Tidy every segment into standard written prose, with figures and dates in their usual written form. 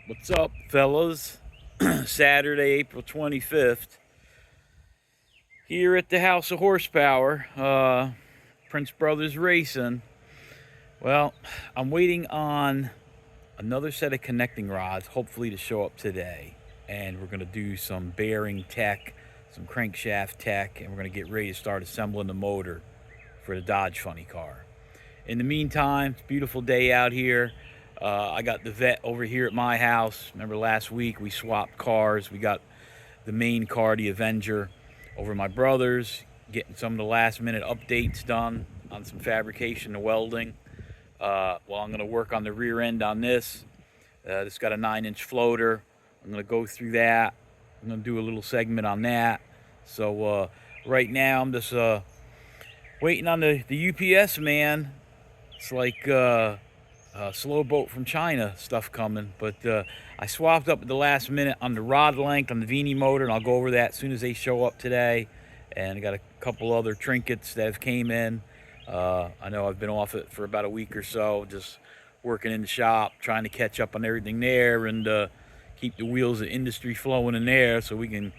What's up, fellas? Saturday, April 25th. Here at the House of Horsepower, Prince Brothers Racing. Well, I'm waiting on another set of connecting rods, hopefully to show up today. And we're going to do some bearing tech, some crankshaft tech, and we're going to get ready to start assembling the motor for the Dodge Funny car. In the meantime, it's a beautiful day out here. I got the vet over here at my house. Remember last week we swapped cars. We got the main car, the Avenger, over at my brother's, getting some of the last minute updates done on some fabrication and welding. Well, I'm going to work on the rear end on this. This got a 9-inch floater. I'm going to go through that. I'm going to do a little segment on that. So right now I'm just waiting on the UPS man. It's like slow boat from China stuff coming, but I swapped up at the last minute on the rod length on the Veney motor, and I'll go over that as soon as they show up today. And I got a couple other trinkets that have came in. I know I've been off it for about a week or so, just working in the shop, trying to catch up on everything there and keep the wheels of industry flowing in there so we can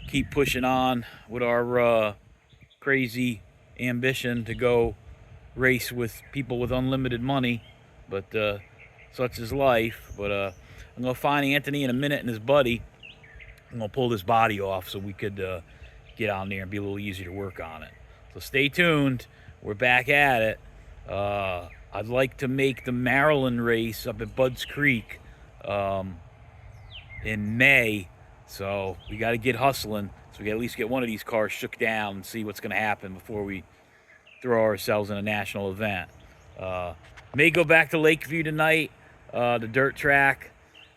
keep pushing on with our crazy ambition to go race with people with unlimited money. But such is life. But I'm going to find Anthony in a minute and his buddy. I'm going to pull this body off so we could get on there and be a little easier to work on it. So stay tuned. We're back at it. I'd like to make the Maryland race up at Budds Creek in May. So we got to get hustling. So we got to at least get one of these cars shook down and see what's going to happen before we throw ourselves in a national event. May go back to Lakeview tonight, the dirt track.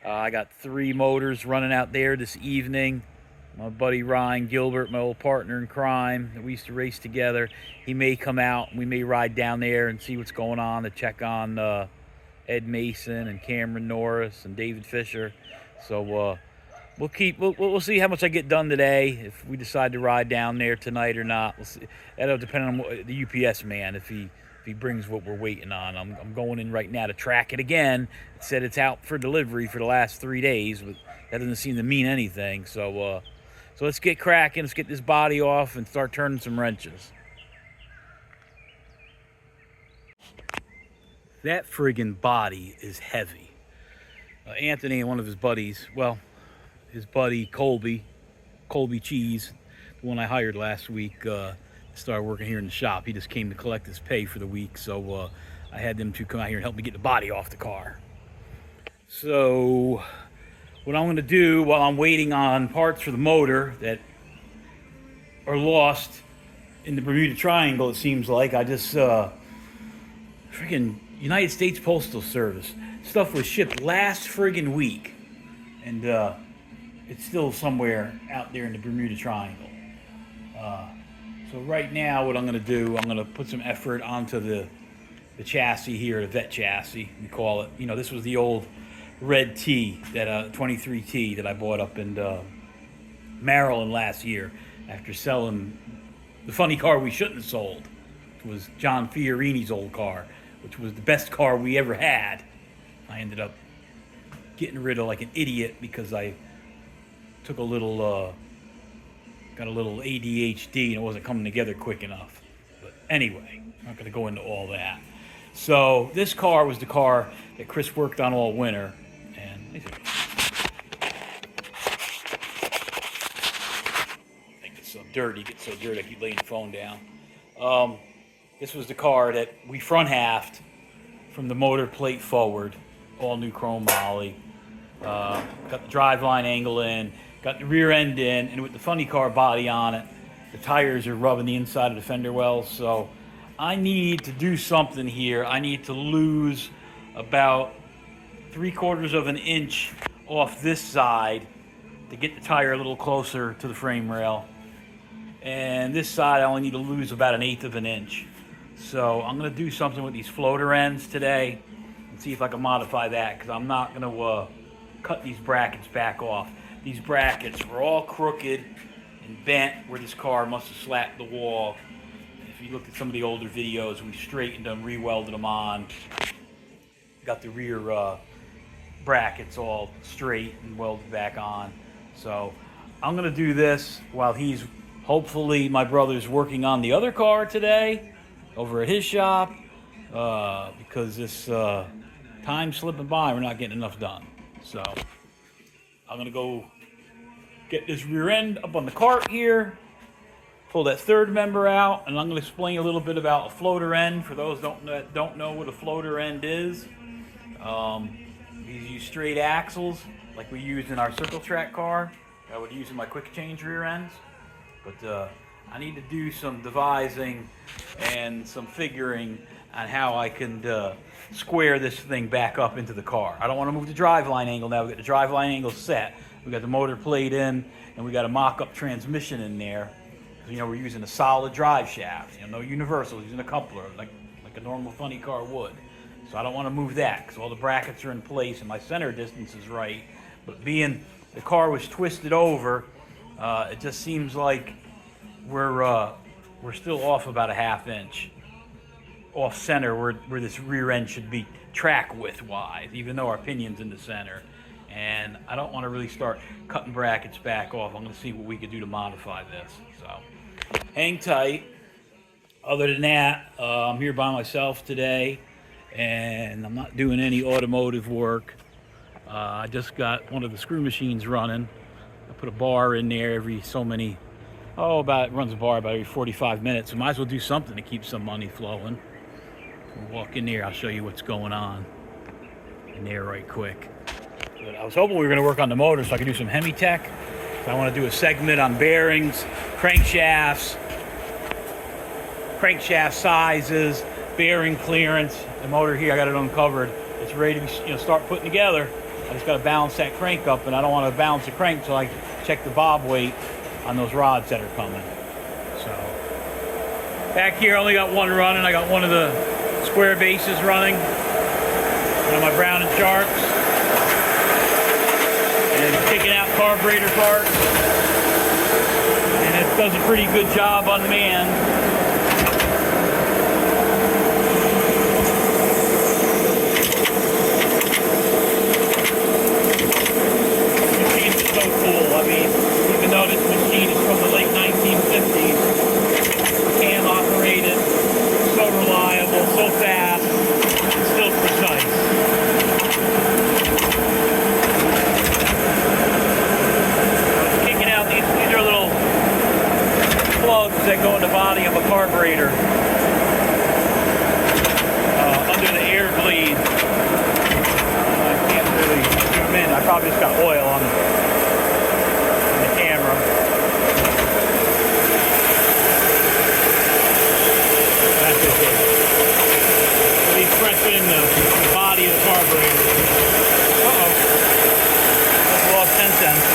I got 3 motors running out there this evening. My buddy Ryan Gilbert, my old partner in crime, that we used to race together, he may come out and we may ride down there and see what's going on, to check on Ed Mason and Cameron Norris and David Fisher. So we'll see how much I get done today, if we decide to ride down there tonight or not. We'll see. That'll depend on the UPS man, if he brings what we're waiting on. I'm going in right now to track it again. It said it's out for delivery for the last 3 days, but that doesn't seem to mean anything. So let's get cracking. Let's get this body off and start turning some wrenches. That friggin' body is heavy. Anthony and one of his buddies, well, his buddy Colby Cheese, the one I hired last week, started working here in the shop. He just came to collect his pay for the week, so I had them to come out here and help me get the body off the car. So what I'm going to do while I'm waiting on parts for the motor that are lost in the Bermuda Triangle, it seems like, I just freaking United States Postal Service stuff was shipped last friggin' week, and it's still somewhere out there in the Bermuda Triangle. So right now what I'm going to do, I'm going to put some effort onto the chassis here, the vet chassis, we call it. You know, this was the old red T, that 23T that I bought up in Maryland last year after selling the funny car we shouldn't have sold. It was John Fiorini's old car, which was the best car we ever had. I ended up getting rid of like an idiot because I took a little got a little ADHD and it wasn't coming together quick enough. But anyway, I'm not going to go into all that. So this car was the car that Chris worked on all winter. And I think it's so dirty. Gets so dirty I keep laying the phone down. This was the car that we front halved from the motor plate forward, all new chrome moly. Got the driveline angle in, got the rear end in, and with the funny car body on it, the tires are rubbing the inside of the fender wells. So I need to do something here. I need to lose about 3/4 of an inch off this side to get the tire a little closer to the frame rail. And this side I only need to lose about 1/8 of an inch. So I'm going to do something with these floater ends today and see if I can modify that, because I'm not going to cut these brackets back off. These brackets were all crooked and bent where this car must have slapped the wall. If you look at some of the older videos, we straightened them, re-welded them on. Got the rear brackets all straight and welded back on. So I'm gonna do this while he's, hopefully my brother's working on the other car today over at his shop, because this time slipping by, we're not getting enough done. So I'm gonna go get this rear end up on the cart here, pull that third member out, and I'm gonna explain a little bit about a floater end for those that don't know what a floater end is. These use straight axles like we use in our circle track car. I would use in my quick change rear ends, but I need to do some devising and some figuring on how I can square this thing back up into the car. I don't want to move the driveline angle now. We got the driveline angle set. We got the motor plate in, and we got a mock-up transmission in there. You know, we're using a solid drive shaft. You know, no universal. Using a coupler like a normal funny car would. So I don't want to move that because all the brackets are in place and my center distance is right. But being the car was twisted over, it just seems like we're still off about a ½ inch off center where this rear end should be track width wise, even though our pinion's in the center. And I don't want to really start cutting brackets back off. I'm going to see what we could do to modify this. So hang tight. Other than that, I'm here by myself today, and I'm not doing any automotive work. I just got one of the screw machines running. I put a bar in there every so many, it runs a bar about every 45 minutes. So might as well do something to keep some money flowing. We'll walk in there, I'll show you what's going on in there right quick. But I was hoping we were going to work on the motor so I could do some Hemi tech. So I want to do a segment on bearings, crankshafts sizes, bearing clearance. The motor here, I got it uncovered. It's ready to start putting together. I just got to balance that crank up, and I don't want to balance the crank until I check the bob weight on those rods that are coming. So back here, I only got one running. I got one of the square bases running. One of my Brown and Sharps. And it's kicking out carburetor parts. And it does a pretty good job unmanned. I mean, even though this machine is from the late 1950s, hand operated, so reliable, so fast, and still precise. Kicking out these are little plugs that go in the body of a carburetor under the air bleed. I can't really zoom in. I probably just got oil on the camera. That's it. He's pressing the body of the carburetor. Uh-oh. Just lost 10 cents.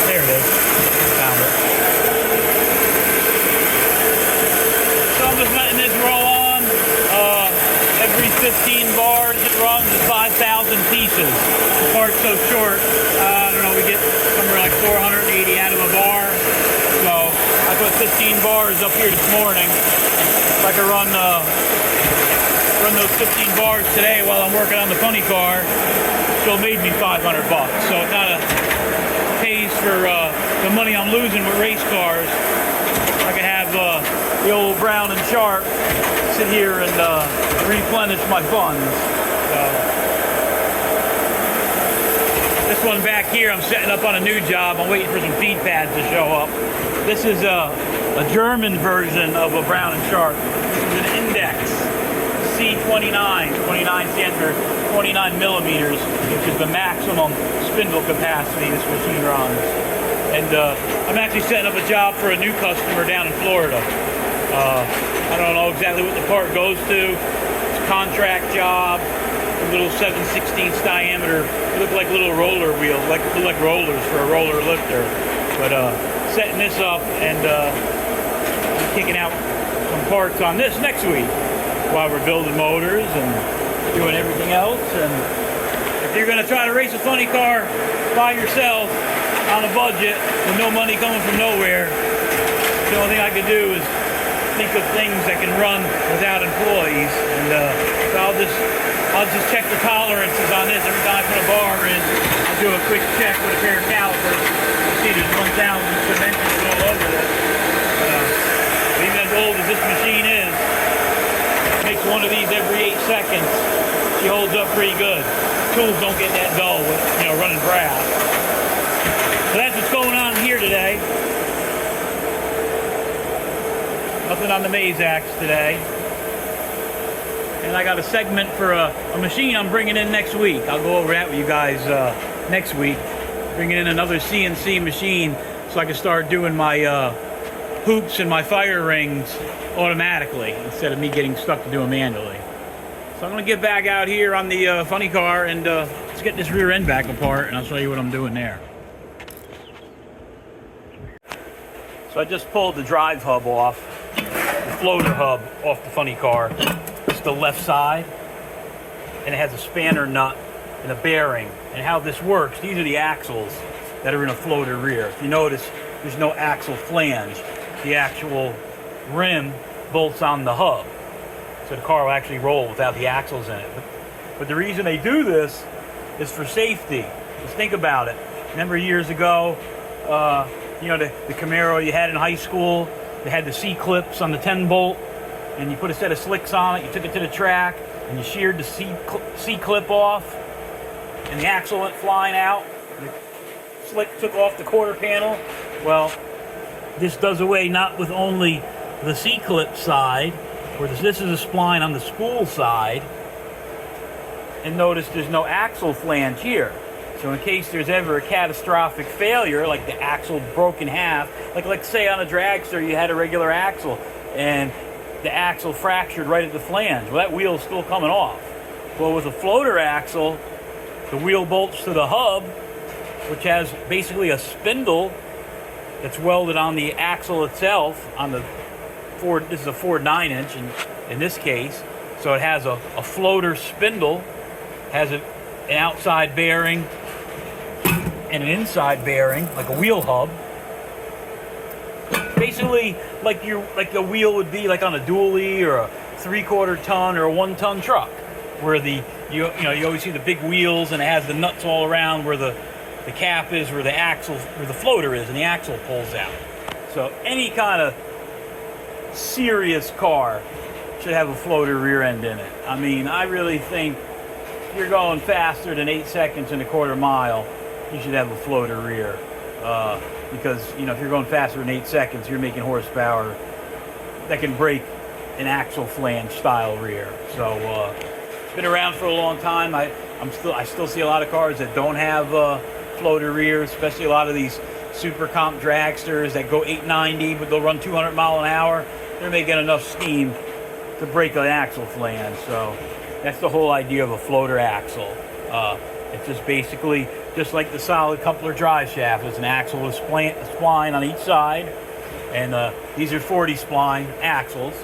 There it is. Found it. So I'm just letting this roll on. Every 15 bars it runs at 5,000 pieces. The part's so short. I don't know, we get somewhere like 480 out of a bar. So I put 15 bars up here this morning. If I could run those 15 bars today while I'm working on the funny car, still made me $500. So it kind of pays for the money I'm losing with race cars. I could have the old Brown and Sharp sit here and replenish my funds. This one back here, I'm setting up on a new job. I'm waiting for some feed pads to show up. This is a German version of a Brown and Sharp. This is an Index C29. 29 stands for 29 millimeters, which is the maximum spindle capacity this machine runs. And I'm actually setting up a job for a new customer down in Florida. I don't know exactly what the part goes to. It's a contract job. A little 7/16 diameter. They look like little roller wheels, like rollers for a roller lifter. But setting this up and kicking out some parts on this next week while we're building motors and doing everything else. And if you're going to try to race a funny car by yourself on a budget with no money coming from nowhere, the only thing I could do is think of things that can run without employees. And so I'll just check the tolerances on this every time I put a bar in. quick check with a pair of calipers. You see there's 1,000 dimensions all over this. Even as old as this machine is, it makes one of these every 8 seconds. She holds up pretty good. Tools don't get that dull with, running brass. So that's what's going on here today. Nothing on the maze axe today. And I got a segment for a machine I'm bringing in next week. I'll go over that with you guys next week. Bringing in another CNC machine so I can start doing my hoops and my fire rings automatically instead of me getting stuck to do them manually. So I'm going to get back out here on the funny car and let's get this rear end back apart and I'll show you what I'm doing there. So I just pulled the drive hub off, the floater hub off the funny car. It's the left side and it has a spanner nut and a bearing. And how this works, these are the axles that are in a floater rear. If you notice, there's no axle flange. The actual rim bolts on the hub. So the car will actually roll without the axles in it. But the reason they do this is for safety. Just think about it. Remember years ago, the Camaro you had in high school, they had the C-clips on the 10-bolt, and you put a set of slicks on it, you took it to the track, and you sheared the C-clip off, and the axle went flying out, the slick took off the quarter panel. Well, this does away not with only the C-clip side, where this is a spline on the spool side, and notice there's no axle flange here. So in case there's ever a catastrophic failure, like the axle broke in half, like say on a dragster you had a regular axle and the axle fractured right at the flange. Well, that wheel's still coming off. Well, with a floater axle, the wheel bolts to the hub, which has basically a spindle that's welded on the axle itself, on the Ford. This is a Ford 9-inch in this case, so it has a floater spindle, has an outside bearing and an inside bearing, like a wheel hub. Basically, like a wheel would be like on a dually or a 3/4 ton or a 1-ton truck, where you always see the big wheels and it has the nuts all around where the cap is, where the axle, where the floater is, and the axle pulls out. So any kind of serious car should have a floater rear end in it. I mean, I really think if you're going faster than 8 seconds in a quarter mile, you should have a floater rear. Because, if you're going faster than 8 seconds, you're making horsepower that can break an axle flange style rear. So, it's been around for a long time. I still see a lot of cars that don't have floater rears, especially a lot of these super comp dragsters that go 890, but they'll run 200 mile an hour. They're making enough steam to break an axle flange. So that's the whole idea of a floater axle. It's just basically just like the solid coupler drive shaft. It's an axle with a spline on each side, and these are 40 spline axles.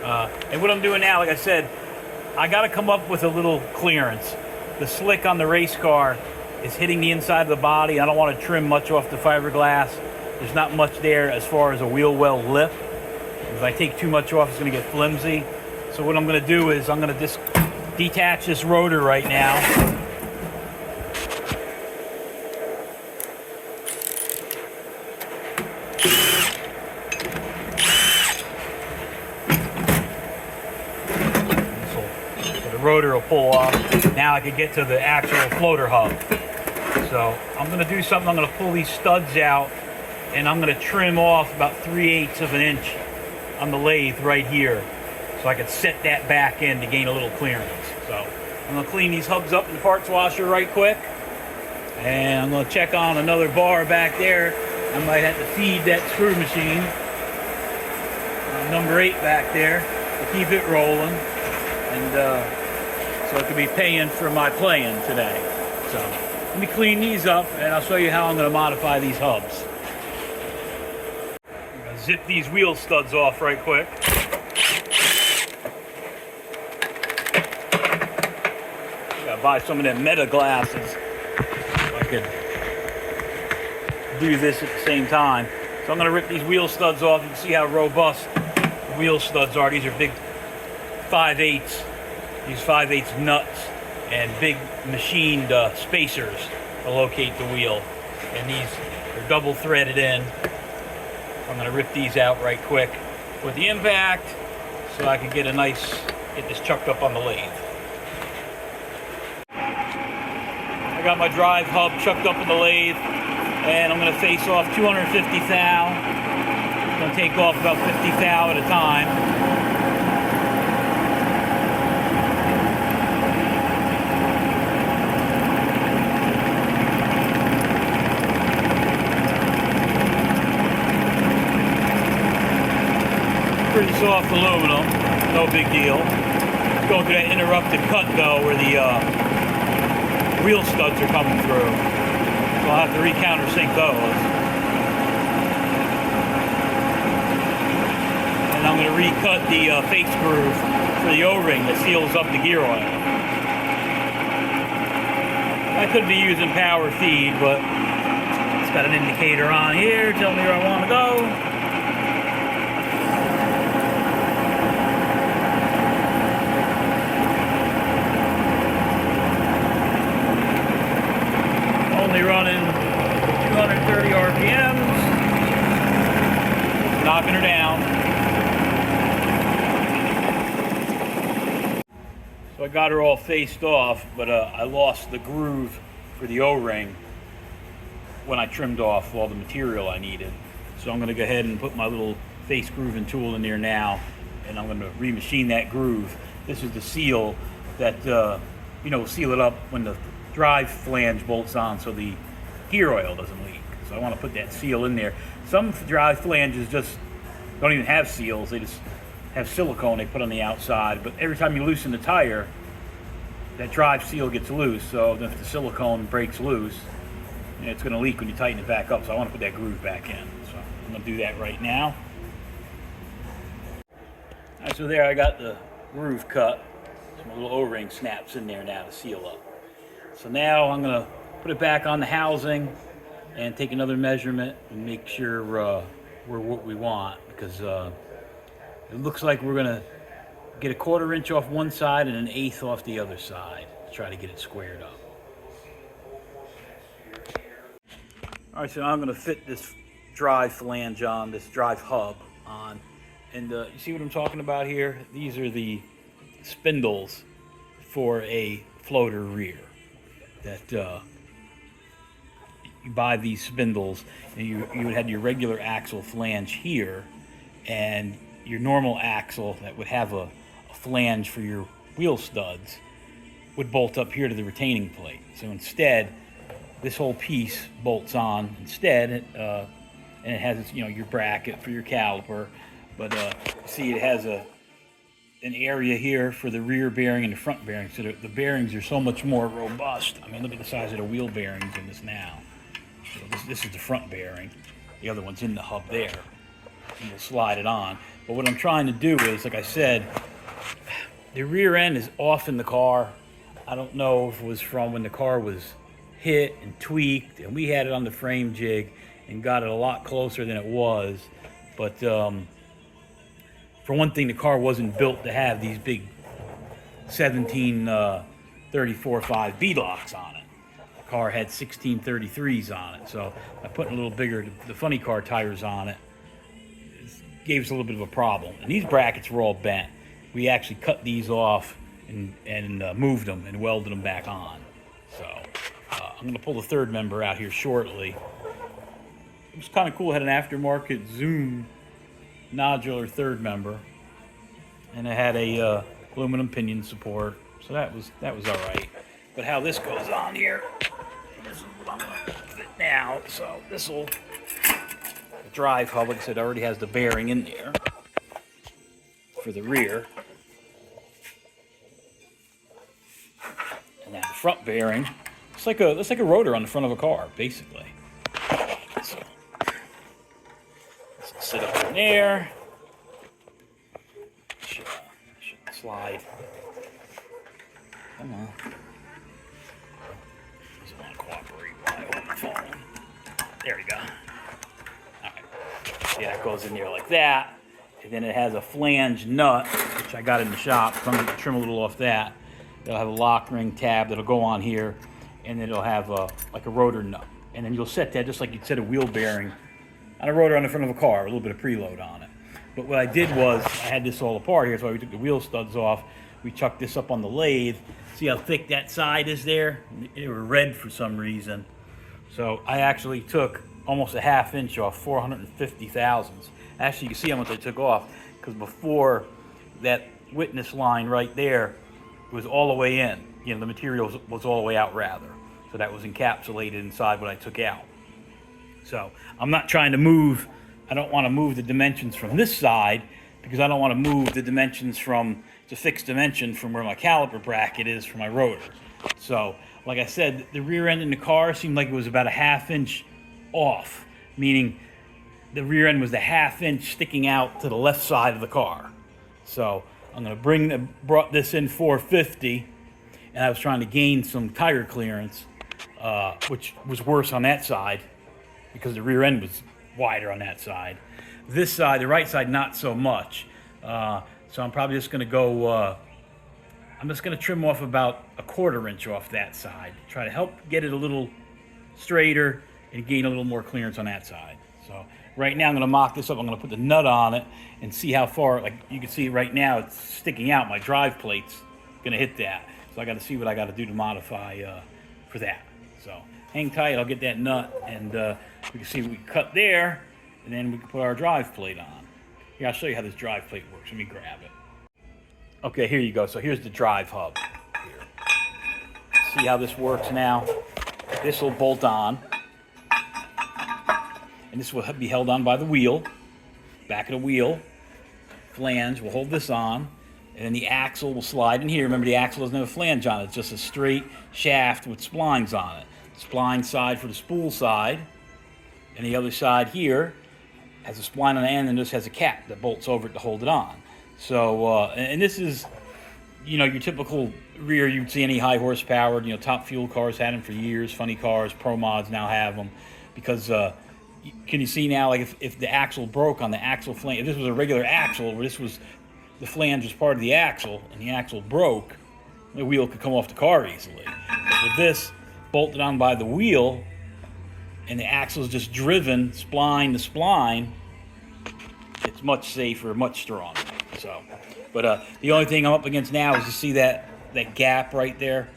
And what I'm doing now, like I said, I got to come up with a little clearance. The slick on the race car is hitting the inside of the body. I don't want to trim much off the fiberglass. There's not much there as far as a wheel well lip. If I take too much off, it's going to get flimsy. So what I'm going to do is I'm going to just detach this rotor right now. So the rotor will pull off. Now I can get to the actual floater hub. So I'm going to do something. I'm going to pull these studs out, and I'm going to trim off about 3/8 of an inch on the lathe right here, so I can set that back in to gain a little clearance. So I'm going to clean these hubs up in the parts washer right quick, and I'm going to check on another bar back there. I might have to feed that screw machine, number 8 back there, to keep it rolling, and so it could be paying for my playing today. So let me clean these up, and I'll show you how I'm going to modify these hubs. Zip these wheel studs off right quick. Gotta buy some of them Meta glasses so I could do this at the same time. So I'm gonna rip these wheel studs off. You can see how robust the wheel studs are. These are big 5/8, these 5/8 nuts and big machined spacers to locate the wheel. And these are double threaded in. I'm going to rip these out right quick with the impact so I can get this chucked up on the lathe. I got my drive hub chucked up in the lathe, and I'm going to face off 250 thou. I'm going to take off about 50 thou at a time. Pretty soft aluminum, no big deal. It's going through that interrupted cut though, where the wheel studs are coming through. So I'll have to re-countersink those. And I'm going to recut the face groove for the O-ring that seals up the gear oil. I could be using power feed, but it's got an indicator on here telling me where I want to go. Only running 230 RPMs, knocking her down. So I got her all faced off, but I lost the groove for the O-ring when I trimmed off all the material I needed. So I'm going to go ahead and put my little face grooving tool in there now, and I'm going to remachine that groove. This is the seal that seal it up when the drive flange bolts on so the gear oil doesn't leak. So I want to put that seal in there. Some drive flanges just don't even have seals. They just have silicone they put on the outside. But every time you loosen the tire, that drive seal gets loose. So if the silicone breaks loose, it's going to leak when you tighten it back up. So I want to put that groove back in. So I'm going to do that right now. All right, so there I got the groove cut. So my little O-ring snaps in there now to seal up. So now I'm going to put it back on the housing and take another measurement and make sure we're what we want, because it looks like we're going to get a 1/4 inch off one side and an 1/8 off the other side to try to get it squared up. All right, so I'm going to fit this drive flange on, this drive hub on, and you see what I'm talking about here? These are the spindles for a floater rear. That you buy these spindles, and you would have your regular axle flange here, and your normal axle that would have a flange for your wheel studs would bolt up here to the retaining plate. So instead, this whole piece bolts on instead, and it has your bracket for your caliper, but see it has an area here for the rear bearing and the front bearing, so the bearings are so much more robust. I mean, look at the size of the wheel bearings in this now. So this is the front bearing. The other one's in the hub there. And we'll slide it on. But what I'm trying to do is, like I said, the rear end is off in the car. I don't know if it was from when the car was hit and tweaked, and we had it on the frame jig and got it a lot closer than it was. But for one thing, the car wasn't built to have these big 1734.5 beadlocks on it. The car had 1633s on it, so by putting a little bigger, the funny car tires on it, gave us a little bit of a problem. And these brackets were all bent. We actually cut these off and moved them and welded them back on. So I'm going to pull the third member out here shortly. It was kind of cool. It had an aftermarket Zoom nodular third member, and it had a aluminum pinion support, so that was all right. But how this goes on here, this is what I'm gonna fit now. So this will, the drive hub, like I said, already has the bearing in there for the rear, and now the front bearing, it's like a rotor on the front of a car, basically. So sit up in there. Should slide. Come on. Doesn't want to cooperate while I hold my phone. There we go. Alright. See, that goes in there like that. And then it has a flange nut, which I got in the shop. So I'm going to trim a little off that. It'll have a lock ring tab that'll go on here. and then it'll have like a rotor nut. And then you'll set that just like you'd set a wheel bearing on a rotor on the front of a car, a little bit of preload on it. But what I did was, I had this all apart here, so we took the wheel studs off. We chucked this up on the lathe. See how thick that side is there? They were red for some reason. So I actually took almost a 1/2 inch off, 450 thousandths. Actually, you can see how much I took off, because before that witness line right there was all the way in. You know, the material was all the way out rather. So that was encapsulated inside what I took out. So I'm not trying to move, I don't want to move the dimensions from this side, because I don't want to move the dimensions from, it's a fixed dimension from where my caliper bracket is for my rotor. So, like I said, the rear end in the car seemed like it was about a 1/2 inch off, meaning the rear end was the 1/2 inch sticking out to the left side of the car. So I'm going to brought this in 450, and I was trying to gain some tire clearance, which was worse on that side because the rear end was wider on that side. This side, the right side, not so much. So I'm probably just going to go, I'm just going to trim off about a 1/4 inch off that side. Try to help get it a little straighter and gain a little more clearance on that side. So right now I'm going to mock this up. I'm going to put the nut on it and see how far, like you can see right now, it's sticking out. My drive plate's going to hit that. So I got to see what I got to do to modify for that. So hang tight, I'll get that nut, and we can see we can cut there, and then we can put our drive plate on. Here, I'll show you how this drive plate works. Let me grab it. Okay, here you go. So here's the drive hub. Here. See how this works now? This will bolt on, and this will be held on by the wheel, back of the wheel. Flange will hold this on, and then the axle will slide in here. Remember, the axle doesn't have a flange on it. It's just a straight shaft with splines on it. Spline side for the spool side, and the other side here has a spline on the end, and this has a cap that bolts over it to hold it on. So, and this is, you know, your typical rear you'd see any high horsepower. You know, top fuel cars had them for years. Funny cars, pro mods now have them, because can you see now, like if the axle broke on the axle flange, if this was a regular axle, where this was, the flange was part of the axle, and the axle broke, the wheel could come off the car easily. But with this bolted on by the wheel, and the axle is just driven spline to spline, it's much safer, much stronger. So, but the only thing I'm up against now is to see that gap right there.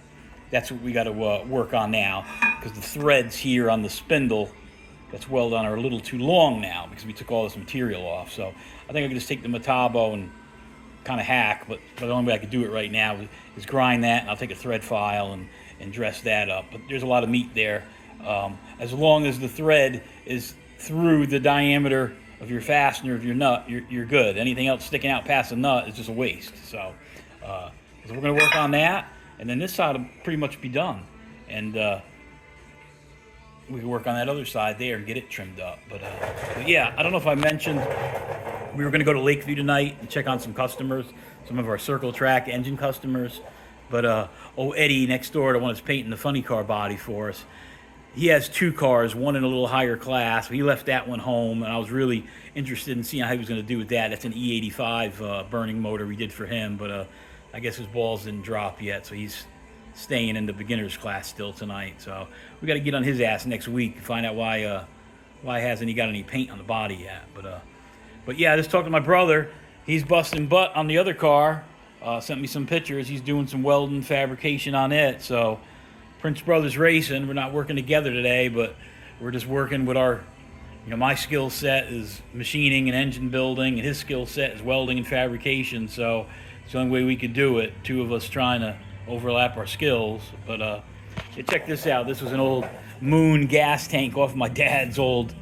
That's what we got to work on now, because the threads here on the spindle that's welded on are a little too long now, because we took all this material off. So I think I can just take the Metabo and kind of hack, but the only way I could do it right now is grind that, and I'll take a thread file and dress that up. But there's a lot of meat there. As long as the thread is through the diameter of your fastener of your nut, you're good. Anything else sticking out past the nut is just a waste. So we're going to work on that, and then this side will pretty much be done, and we can work on that other side there and get it trimmed up. But yeah, I don't know if I mentioned we were going to go to Lakeview tonight and check on some customers, some of our Circle Track engine customers. But old Eddie next door, the one that's painting the funny car body for us, he has 2 cars, one in a little higher class. He left that one home, and I was really interested in seeing how he was going to do with that. That's an E85 burning motor we did for him, but I guess his balls didn't drop yet, so he's staying in the beginner's class still tonight. So we got to get on his ass next week to find out why hasn't he got any paint on the body yet. But yeah, I just talked to my brother. He's busting butt on the other car. Sent me some pictures. He's doing some welding fabrication on it. So Prince Brothers Racing, we're not working together today, but we're just working with our, you know, my skill set is machining and engine building, and his skill set is welding and fabrication. So it's the only way we could do it, 2 of us trying to overlap our skills. But hey, check this out. This was an old Moon gas tank off my dad's old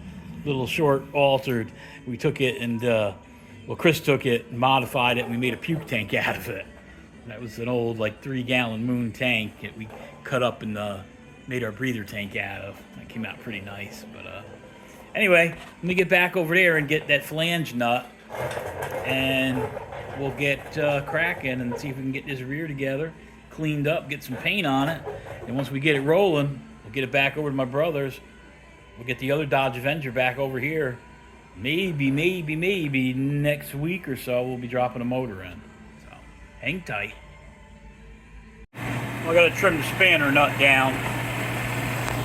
little short altered. We took it and, well, Chris took it and modified it, and we made a puke tank out of it. That was an old, like, 3-gallon Moon tank that we cut up and made our breather tank out of. That came out pretty nice. But anyway, let me get back over there and get that flange nut, and we'll get cracking and see if we can get this rear together, cleaned up, get some paint on it. And once we get it rolling, we'll get it back over to my brother's. We'll get the other Dodge Avenger back over here. Maybe next week or so we'll be dropping a motor in. So hang tight. I got to trim the spanner nut down.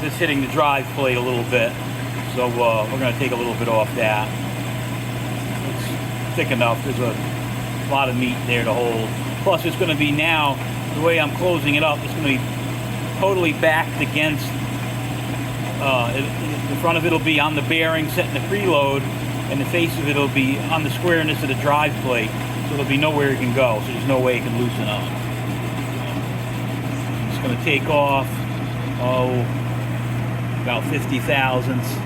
just hitting the drive plate a little bit. So we're going to take a little bit off that. It's thick enough. There's a lot of meat there to hold. Plus it's going to be now, the way I'm closing it up, it's going to be totally backed against, the front of it will be on the bearing setting the preload, and the face of it will be on the squareness of the drive plate. So there'll be nowhere it can go, so there's no way it can loosen up. I'm just going to take off, about 50 thousandths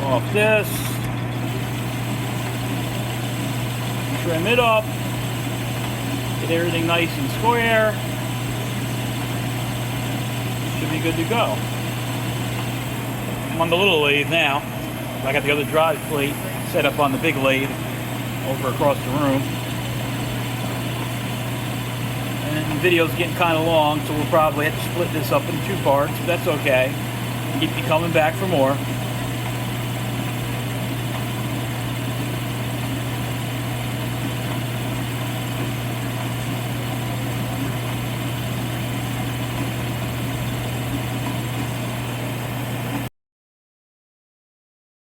off this. Trim it up. Get everything nice and square. Should be good to go. I'm on the little lathe now. I got the other drive plate set up on the big lathe over across the room. And the video's getting kind of long, so we'll probably have to split this up in 2 parts, but that's okay. Keep you coming back for more.